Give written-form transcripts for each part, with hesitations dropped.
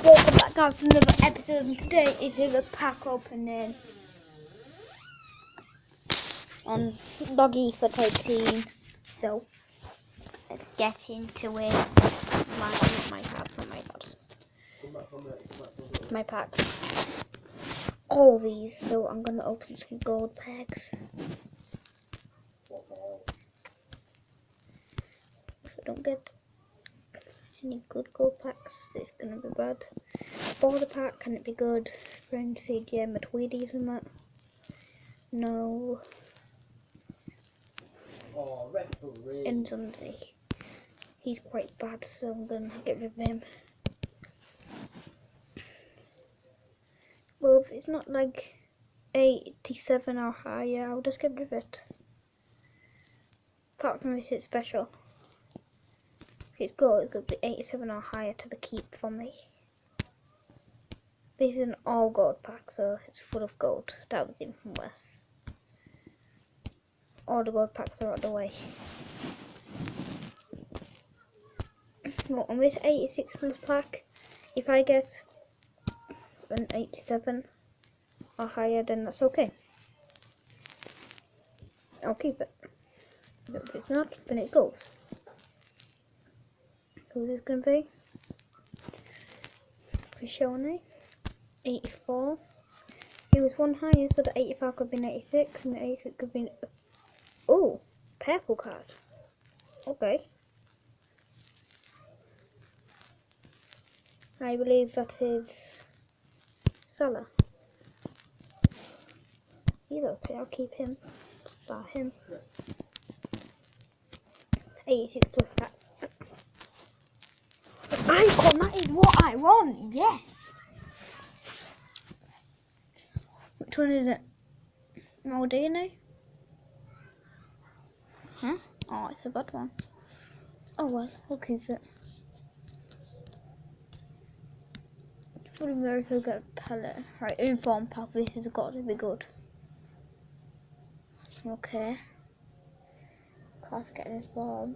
Welcome back guys to another episode, and today is a pack opening on Dogefut18. So let's get into it. My packs. All these. So I'm gonna open some gold packs. If I don't get any good gold packs, it's gonna be bad. Border pack, can it be good? Friend CGM at Tweedies and that. No. And Sunday. He's quite bad, so I'm gonna get rid of him. Well, if it's not like 87 or higher, I'll just get rid of it. Apart from if it's special. If it's good, it's going to be 87 or higher to the keep for me. This is an all gold pack, so it's full of gold. That was even worse. All the gold packs are out of the way. Well, on this 86 plus pack, if I get an 87 or higher, then that's okay. I'll keep it. But if it's not, then it goes. Who is this going to be? Shoney, 84. He was one higher, so the 85 could have been 86, and the 86 could have been. Oh, purple card. Okay. I believe that is Salah. He's okay, I'll keep him. Start him. 86 plus that. Icon, that is what I want, yes! Which one is it? Maldini? Huh? Oh, it's a bad one. Oh well, we'll keep it. Would America get a palette? Right, inform pack, this has got to be good. Okay. Can't get this bomb.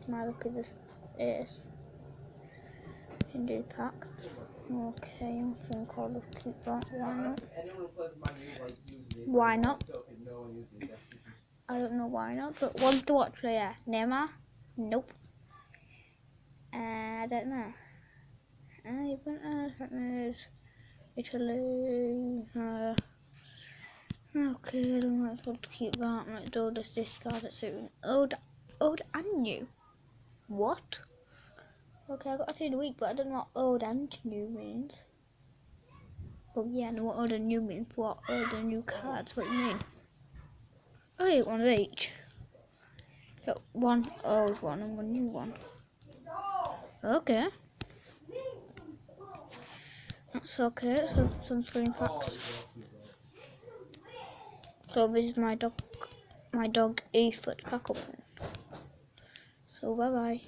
My look at this is. Hindu packs. Okay, I think I'll just keep that. Why not? Why not? I don't know why not, but one to watch player. Neymar? Nope. I don't know. Italy. Okay, I don't know how to keep that. Let's do this discard it soon. Old and new. What? Okay, I got to the week, but I don't know what old and new means. Oh yeah, I know what old and new means. What old and new cards? What do you mean? Oh, yeah, one of each. So one old one and one new one. Okay. That's okay. So some swing packs. So this is my Dogefut pack opening. So bye bye.